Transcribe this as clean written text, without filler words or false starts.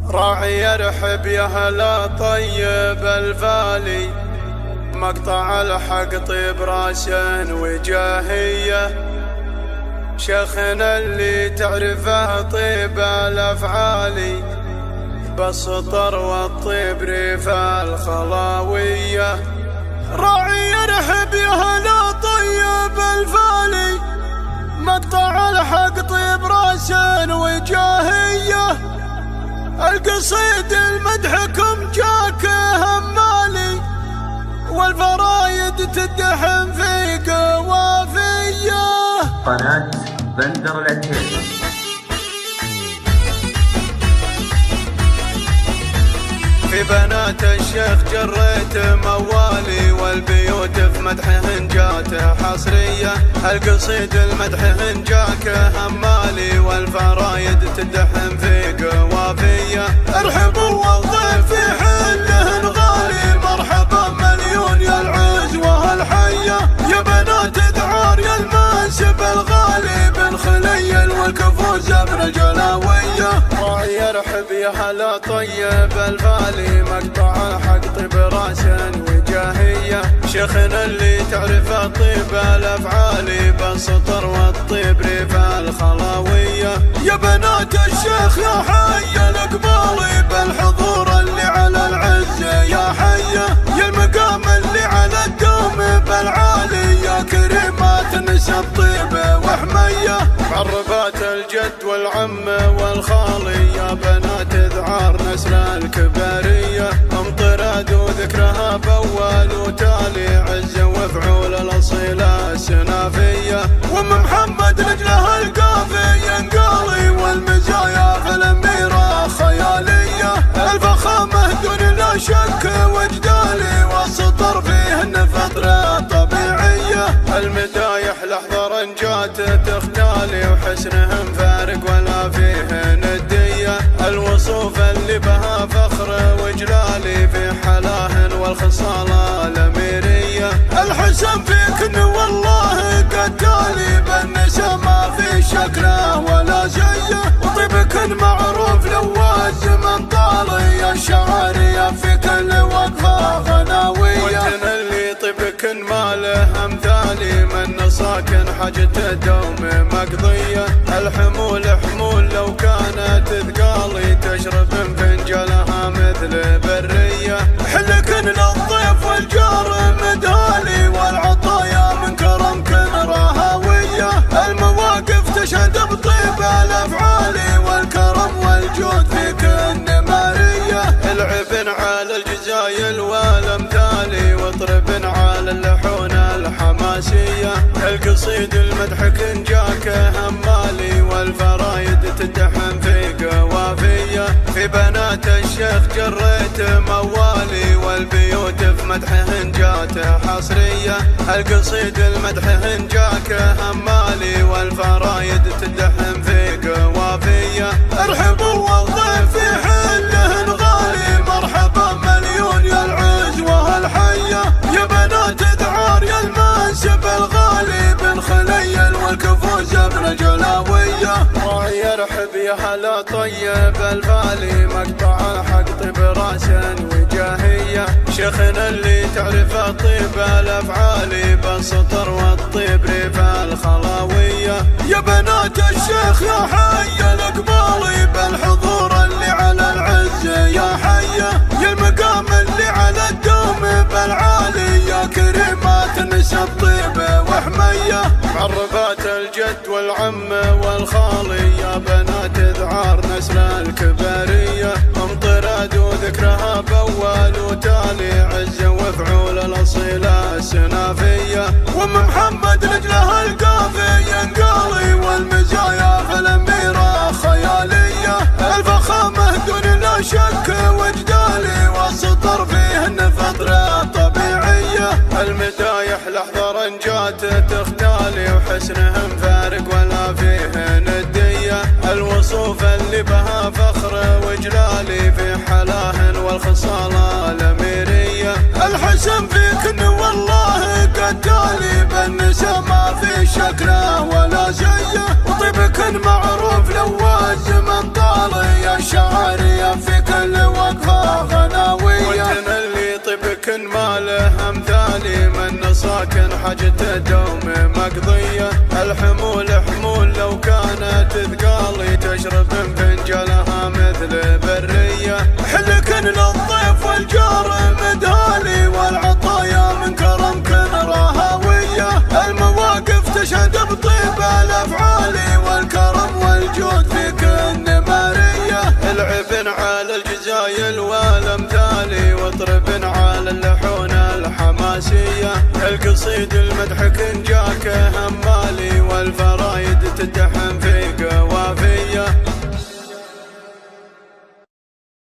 راعي يرحب يا هلا طيب الفالي، مقطع الحق طيب راسا وجاهية، شيخنا اللي تعرفه طيب الافعالي، بالسطر والطيب ريف الخلاوية. راعي يرحب يا هلا طيب الفالي، مقطع الحق طيب راسا وجاهية، القصيد المدحكم جاك همالي، والفرايد تدحم في قوافية. قناة بندر العتيبي. في بنات الشيخ جريت موالي، والبيوت في مدحهن جات حصرية، القصيد المدحهن جاك همالي، والفرايد تدحم في قوافية. ارحبوا والضيف في حلهن غالي، مرحبا مليون يا العزوة الحية، يا بنات دعار يا المنسب الغالي، بن خليل والكفوز ابن الجلاوية. راعي يرحب يا هلا طيب الفالي، مقطع الحق طيب راسا وجاهية، شيخنا اللي تعرفه طيب الافعالي، بالسطر والطيب ريف الخلاوية. يا بنات الشيخ يا حي الاقبالي، بالحضور اللي على العز يا حية، يا المقام اللي على الدوم بالعالي، يا كريمات نسب طيب وحمية، معربات الجد والعم والخالي، يا بنات ذعار نسل الكبارية، امطراد وذكرها بأول وتالي، عز وفعول الأصيلة السنافية، وام محمد رجلها القافي ينقالي، والمزايا في الأميرة خيالية، الفخامة دون لا شك وجدالي، والسطر فيهن فترة طبيعية، المدايح لحظة جات تختالي، وحسنهم فارق ولا فيه ندية، الوصوف اللي بها فخر وجلالي، في حلاهن والخصالة الأميرية، الحسن فيكن والله قتالي، بالنساء ما في شكله ولا زيه، وطيبكن معروف لواز من طالي، الشعرية في كل وقفة غناوية، وانتن اللي طيبكن ما له امثالي، من ساكن حاجة دوم مقضية، الحمول حمول لو كانت ثقالي، تشرب من فنجلها مثل برية، حلكن للضيف والجار مدهالي، والعطايا من كرمكن رهاوية، المواقف تشهد بطيب الافعالي، والكرم والجود فيكن مارية، العبن على الجزايل والامثالي، واطربن على اللحون الحماسية، القصيد المدحك جاك همالي، والفرايد تدحم في قوافية، في بنات الشيخ جريت موالي، والبيوت في مدحهن جات حصرية، القصيد المدحهن جاك همالي، والفرايد تدحم في قوافية. ارحبوا والضيف في حلهن غالي، مرحبا مليون يا العزوة الحية، يا بنات دعار يا المنسب الغالي، بن خليل والكفوز ابن الجلاوية. راعي يرحب يا هلا طيب الفالي، مقطع الحق طيب راسا وجاهية، شيخنا اللي تعرفه طيب الافعالي، بالسطر والطيب ريف الخلاوية، يا بنات الشيخ يا حي الاقبالي، بالحضور اللي على العز يا حية، يا المقام اللي على الدوم بالعالي، يا كريمات نسب طيب وحمية، معربات الجد والعم والخالي، يا بنات ذعار نسل الكبارية، امطراد وذكرها بأول وتالي، عز وفعول الأصيلة السنافية، وام محمد رجلها القافي ينقالي، والمزايا في الأميرة خيالية، الفخامة دون لا شك وجدالي، والسطر فيهن فترة طبيعية، المدايح لحظة جات تختالي، وحسنهم فارق ولا فيه ندية، الوصوف اللي بها فخر وجلالي، في حلاهن والخصالة الأميرية، الحسن فيكن والله قتالي، بالنساء ما في شكله ولا زيه، وطيبكن معروف لواز من طالي، الشعرية في قضية. الحمول حمول لو كانت ثقالي تشرب من فنجلها مثل برية. حلكن للضيف والجار مدهالي والعطايا من كرمكن رهاوية. المواقف تشهد بطيب الافعال والكرم والجود فيكن مارية. العبن على الجزايل والامثال واطربن على اللحون الحماسية. القصيد المدح كن جاك هم